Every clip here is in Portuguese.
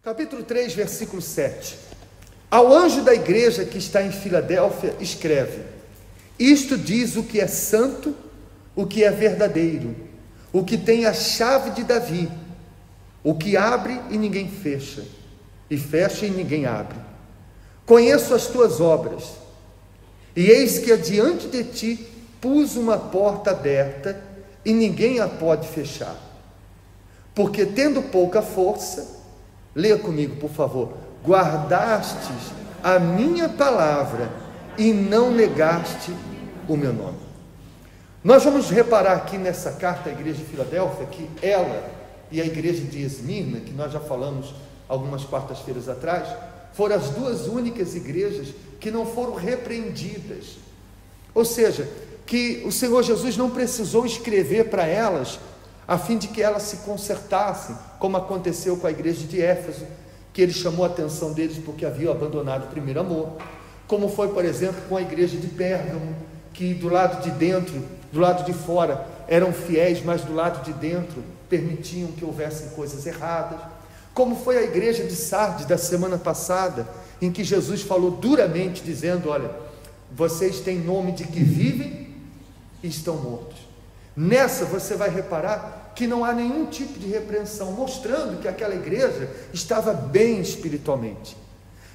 Capítulo 3, versículo 7. Ao anjo da igreja que está em Filadélfia, escreve: isto diz o que é santo, o que é verdadeiro, o que tem a chave de Davi, o que abre e ninguém fecha, e fecha e ninguém abre. Conheço as tuas obras, e eis que adiante de ti pus uma porta aberta, e ninguém a pode fechar. Porque tendo pouca força, leia comigo, por favor, guardastes a minha palavra e não negaste o meu nome. Nós vamos reparar aqui nessa carta à igreja de Filadélfia que ela e a igreja de Esmirna, que nós já falamos algumas quartas-feiras atrás, foram as duas únicas igrejas que não foram repreendidas. Ou seja, que o Senhor Jesus não precisou escrever para elas a fim de que elas se consertassem, como aconteceu com a igreja de Éfeso, que ele chamou a atenção deles porque haviam abandonado o primeiro amor, como foi, por exemplo, com a igreja de Pérgamo, que do lado de dentro, do lado de fora, eram fiéis, mas do lado de dentro permitiam que houvessem coisas erradas, como foi a igreja de Sardes da semana passada, em que Jesus falou duramente, dizendo: olha, vocês têm nome de que vivem e estão mortos. Nessa você vai reparar que não há nenhum tipo de repreensão, mostrando que aquela igreja estava bem espiritualmente.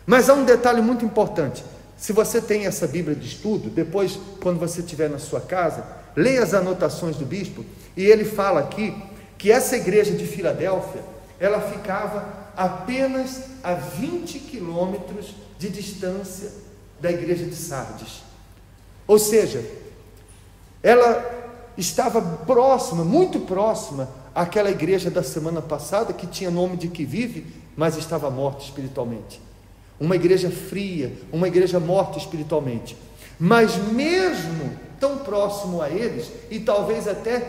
Mas há um detalhe muito importante: se você tem essa Bíblia de estudo, depois, quando você estiver na sua casa, leia as anotações do bispo, e ele fala aqui que essa igreja de Filadélfia, ela ficava apenas a 20 quilômetros de distância da igreja de Sardes. Ou seja, ela estava próxima, muito próxima àquela igreja da semana passada, que tinha nome de que vive, mas estava morta espiritualmente. Uma igreja fria, uma igreja morta espiritualmente. Mas mesmo tão próximo a eles, e talvez até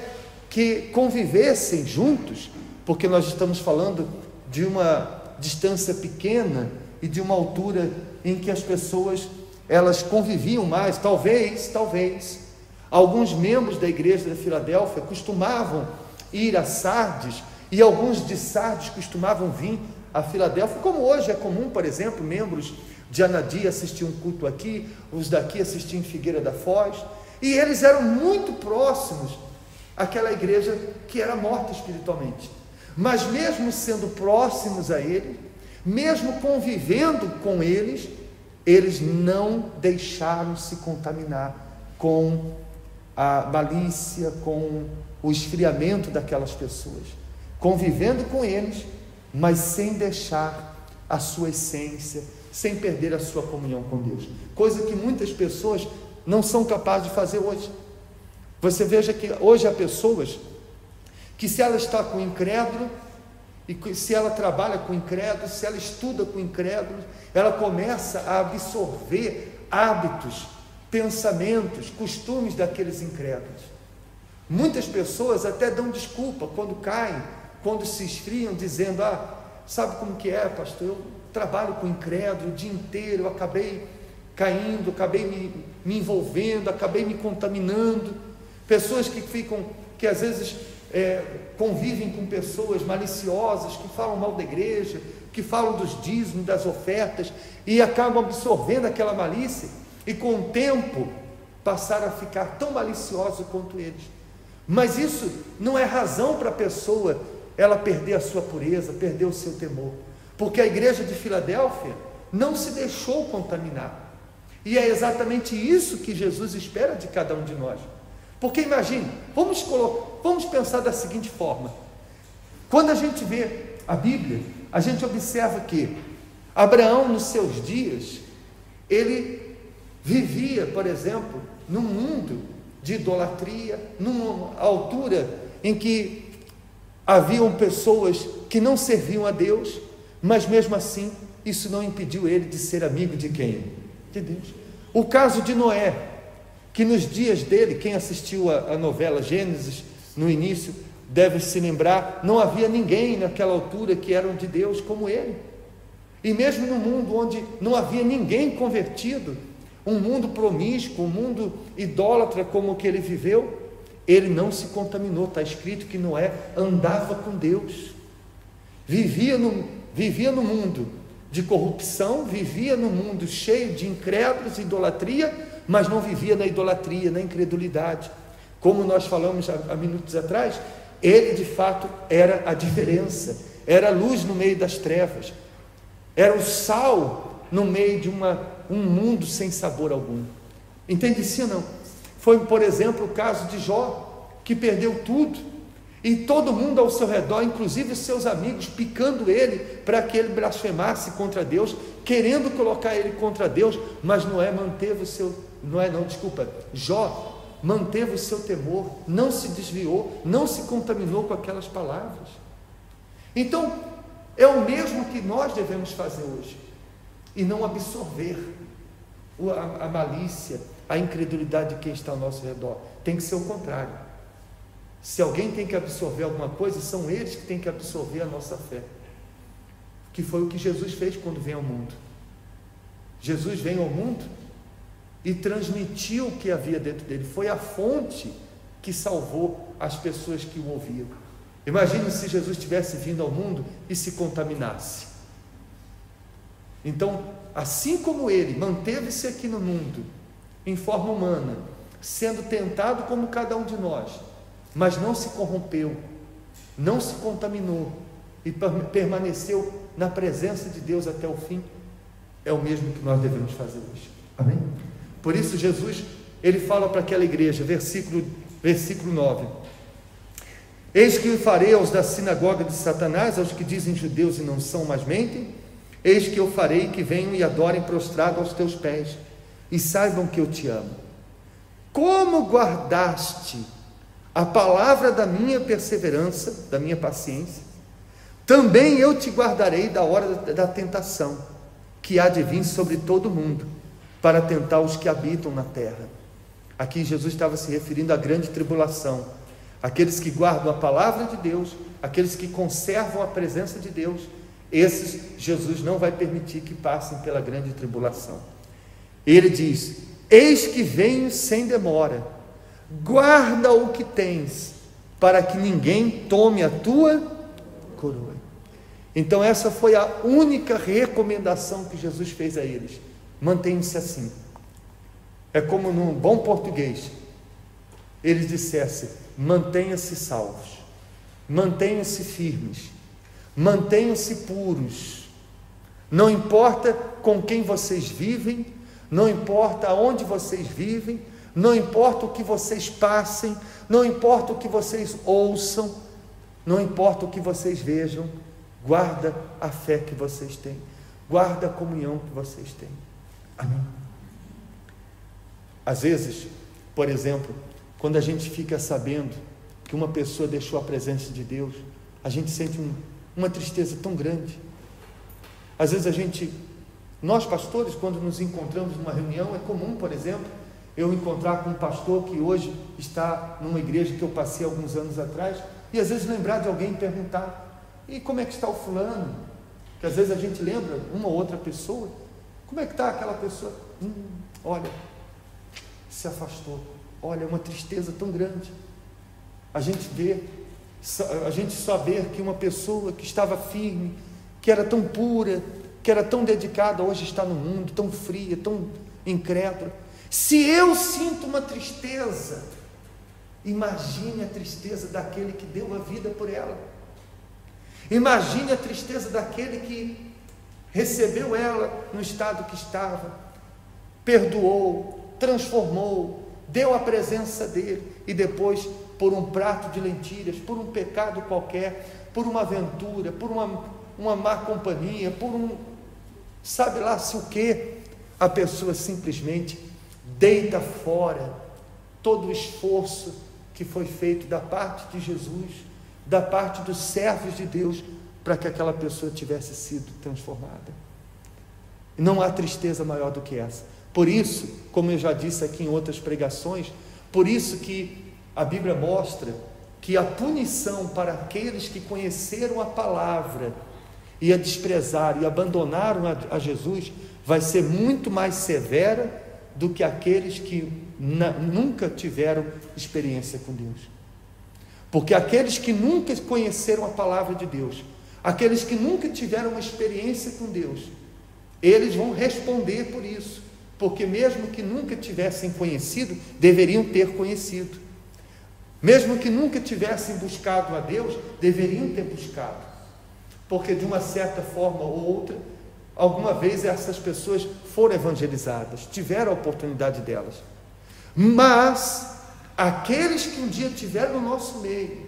que convivessem juntos, porque nós estamos falando de uma distância pequena e de uma altura em que as pessoas, elas conviviam mais, talvez, alguns membros da igreja de Filadélfia costumavam ir a Sardes, e alguns de Sardes costumavam vir a Filadélfia, como hoje é comum, por exemplo, membros de Anadia assistiam um culto aqui, os daqui assistiam em Figueira da Foz, e eles eram muito próximos àquela igreja que era morta espiritualmente. Mas mesmo sendo próximos a ele, mesmo convivendo com eles, eles não deixaram se contaminar com a malícia, com o esfriamento daquelas pessoas, convivendo com eles, mas sem deixar a sua essência, sem perder a sua comunhão com Deus, coisa que muitas pessoas não são capazes de fazer hoje. Você veja que hoje há pessoas que, se ela está com incrédulo, e se ela trabalha com incrédulo, se ela estuda com incrédulo, ela começa a absorver hábitos, pensamentos, costumes daqueles incrédulos. Muitas pessoas até dão desculpa quando caem, quando se esfriam, dizendo: sabe como que é, pastor, eu trabalho com incrédulo o dia inteiro, eu acabei caindo, acabei me envolvendo, acabei me contaminando. Pessoas que às vezes convivem com pessoas maliciosas, que falam mal da igreja, que falam dos dízimos, das ofertas, e acabam absorvendo aquela malícia, e com o tempo passaram a ficar tão maliciosos quanto eles. Mas isso não é razão para a pessoa ela perder a sua pureza, perder o seu temor, porque a igreja de Filadélfia não se deixou contaminar, e é exatamente isso que Jesus espera de cada um de nós. Porque imagine, vamos pensar da seguinte forma: quando a gente vê a Bíblia, a gente observa que Abraão, nos seus dias, ele vivia, por exemplo, num mundo de idolatria, numa altura em que haviam pessoas que não serviam a Deus, mas mesmo assim, isso não impediu ele de ser amigo de quem? De Deus. O caso de Noé, que nos dias dele, quem assistiu a novela Gênesis, no início, deve se lembrar, não havia ninguém naquela altura que eram de Deus como ele. E mesmo no mundo onde não havia ninguém convertido, um mundo promíscuo, um mundo idólatra como o que ele viveu, ele não se contaminou. Está escrito que Noé andava com Deus, vivia vivia no mundo de corrupção, vivia no mundo cheio de incrédulos e idolatria, mas não vivia na idolatria, na incredulidade. Como nós falamos há minutos atrás, ele de fato era a diferença, era a luz no meio das trevas, era o sal no meio de um mundo sem sabor algum. Entende sim ou não? Foi, por exemplo, o caso de Jó, que perdeu tudo, e todo mundo ao seu redor, inclusive seus amigos, picando ele para que ele blasfemasse contra Deus, querendo colocar ele contra Deus, mas Jó manteve o seu temor, não se desviou, não se contaminou com aquelas palavras. Então, é o mesmo que nós devemos fazer hoje, e não absorver a malícia, a incredulidade de quem está ao nosso redor. Tem que ser o contrário. Se alguém tem que absorver alguma coisa, são eles que têm que absorver a nossa fé, que foi o que Jesus fez quando veio ao mundo. Jesus veio ao mundo e transmitiu o que havia dentro dele, foi a fonte que salvou as pessoas que o ouviam. Imagine se Jesus tivesse vindo ao mundo e se contaminasse. Então, assim como ele manteve-se aqui no mundo, em forma humana, sendo tentado como cada um de nós, mas não se corrompeu, não se contaminou e permaneceu na presença de Deus até o fim, é o mesmo que nós devemos fazer hoje. Amém? Por isso Jesus, ele fala para aquela igreja, versículo 9: eis que farei aos da sinagoga de Satanás, aos que dizem judeus e não são, mas mentem, eis que eu farei que venham e adorem prostrado aos teus pés, e saibam que eu te amo. Como guardaste a palavra da minha perseverança, da minha paciência, também eu te guardarei da hora da tentação, que há de vir sobre todo o mundo, para tentar os que habitam na terra. Aqui Jesus estava se referindo à grande tribulação, aqueles que guardam a palavra de Deus, aqueles que conservam a presença de Deus, esses Jesus não vai permitir que passem pela grande tribulação. Ele diz: eis que venho sem demora, guarda o que tens, para que ninguém tome a tua coroa. Então essa foi a única recomendação que Jesus fez a eles: mantenham-se assim. É como num bom português eles dissessem: mantenham-se salvos, mantenham-se firmes, mantenham-se puros, não importa com quem vocês vivem, não importa onde vocês vivem, não importa o que vocês passem, não importa o que vocês ouçam, não importa o que vocês vejam, guarda a fé que vocês têm, guarda a comunhão que vocês têm. Amém? Às vezes, por exemplo, quando a gente fica sabendo que uma pessoa deixou a presença de Deus, a gente sente uma tristeza tão grande. Às vezes nós pastores, quando nos encontramos numa reunião, é comum, por exemplo, eu encontrar com um pastor que hoje está numa igreja que eu passei alguns anos atrás, e às vezes lembrar de alguém e perguntar: e como é que está o fulano? Que às vezes a gente lembra uma ou outra pessoa. Como é que está aquela pessoa? Olha, se afastou. Olha, é uma tristeza tão grande. A gente só vê que uma pessoa que estava firme, que era tão pura, que era tão dedicada, hoje está no mundo, tão fria, tão incrédula. Se eu sinto uma tristeza, imagine a tristeza daquele que deu a vida por ela. Imagine a tristeza daquele que recebeu ela no estado que estava, perdoou, transformou, deu a presença dele, e depois, por um prato de lentilhas, por um pecado qualquer, por uma aventura, por uma má companhia, por sabe lá se o que, a pessoa simplesmente deita fora todo o esforço que foi feito da parte de Jesus, da parte dos servos de Deus, para que aquela pessoa tivesse sido transformada. Não há tristeza maior do que essa. Por isso, como eu já disse aqui em outras pregações, por isso que a Bíblia mostra que a punição para aqueles que conheceram a palavra e a desprezaram e abandonaram a Jesus vai ser muito mais severa do que aqueles que nunca tiveram experiência com Deus. Porque aqueles que nunca conheceram a palavra de Deus, Aqueles que nunca tiveram uma experiência com Deus, eles vão responder por isso, porque mesmo que nunca tivessem conhecido, deveriam ter conhecido. Mesmo que nunca tivessem buscado a Deus, deveriam ter buscado, porque de uma certa forma ou outra, alguma vez essas pessoas foram evangelizadas, tiveram a oportunidade delas. Mas aqueles que um dia estiveram no nosso meio,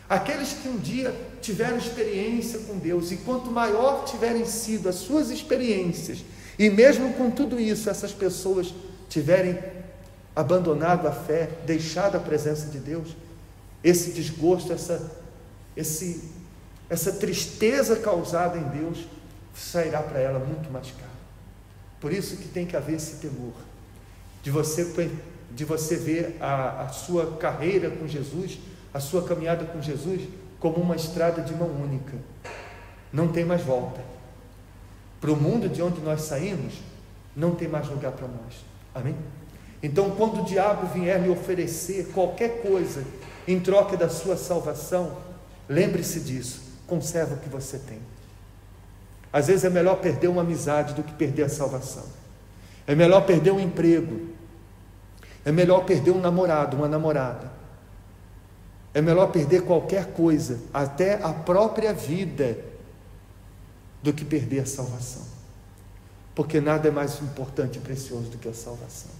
aqueles que um dia tiveram experiência com Deus, e quanto maior tiverem sido as suas experiências, e mesmo com tudo isso, essas pessoas tiverem abandonado a fé, deixado a presença de Deus, esse desgosto, essa tristeza causada em Deus, sairá para ela muito mais caro. Por isso que tem que haver esse temor, de você ver a sua carreira com Jesus, a sua caminhada com Jesus, como uma estrada de mão única, não tem mais volta. Para o mundo de onde nós saímos, não tem mais lugar para nós, amém? Então, quando o diabo vier lhe oferecer qualquer coisa em troca da sua salvação, lembre-se disso, conserva o que você tem. Às vezes é melhor perder uma amizade do que perder a salvação, é melhor perder um emprego, é melhor perder um namorado, uma namorada, é melhor perder qualquer coisa, até a própria vida, do que perder a salvação, porque nada é mais importante e precioso do que a salvação.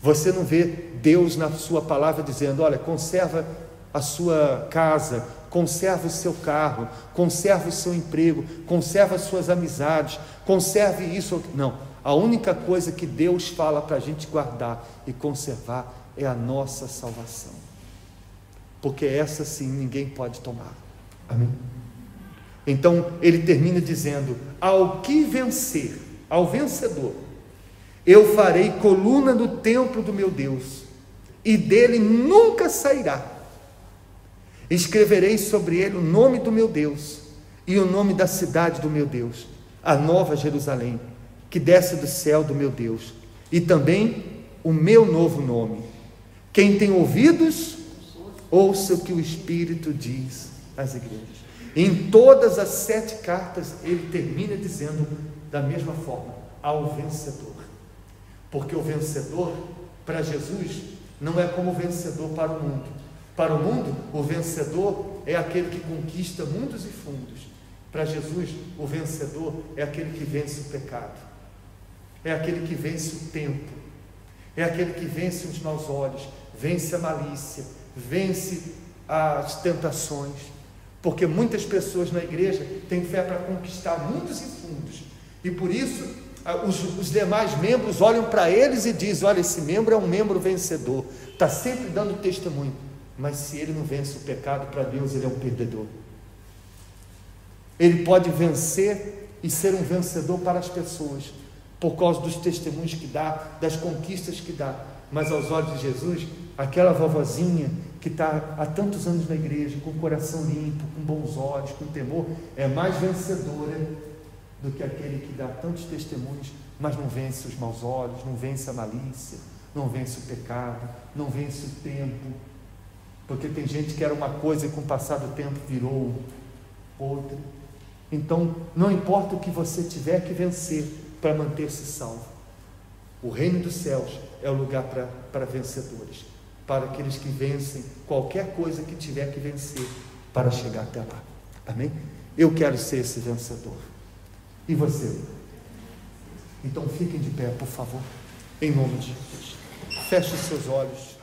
Você não vê Deus na sua palavra dizendo: olha, conserva a sua casa, conserva o seu carro, conserva o seu emprego, conserva as suas amizades, conserve isso. Não, a única coisa que Deus fala para a gente guardar e conservar é a nossa salvação, porque essa sim ninguém pode tomar, amém? Então ele termina dizendo: ao que vencer, ao vencedor, eu farei coluna no templo do meu Deus, e dele nunca sairá. Escreverei sobre ele o nome do meu Deus, e o nome da cidade do meu Deus, a nova Jerusalém, que desce do céu do meu Deus, e também o meu novo nome. Quem tem ouvidos, ouça o que o Espírito diz às igrejas. Em todas as 7 cartas, ele termina dizendo da mesma forma: ao vencedor. Porque o vencedor, para Jesus, não é como o vencedor para o mundo. Para o mundo, o vencedor é aquele que conquista mundos e fundos. Para Jesus, o vencedor é aquele que vence o pecado, é aquele que vence o tempo, é aquele que vence os maus olhos, vence a malícia, vence as tentações. Porque muitas pessoas na igreja têm fé para conquistar mundos e fundos, e por isso os demais membros olham para eles e dizem: olha, esse membro é um membro vencedor, está sempre dando testemunho. Mas se ele não vence o pecado, para Deus ele é um perdedor. Ele pode vencer e ser um vencedor para as pessoas, por causa dos testemunhos que dá, das conquistas que dá, mas aos olhos de Jesus, aquela vovozinha que está há tantos anos na igreja, com o coração limpo, com bons olhos, com temor, é mais vencedora do que aquele que dá tantos testemunhos, mas não vence os maus olhos, não vence a malícia, não vence o pecado, não vence o tempo, porque tem gente que era uma coisa e com o passar do tempo virou outra. Então, não importa o que você tiver que vencer para manter-se salvo, o reino dos céus é o lugar para vencedores, para aqueles que vencem qualquer coisa que tiver que vencer para chegar até lá, amém? Eu quero ser esse vencedor, e você? Então fiquem de pé, por favor, em nome de Jesus. Feche os seus olhos.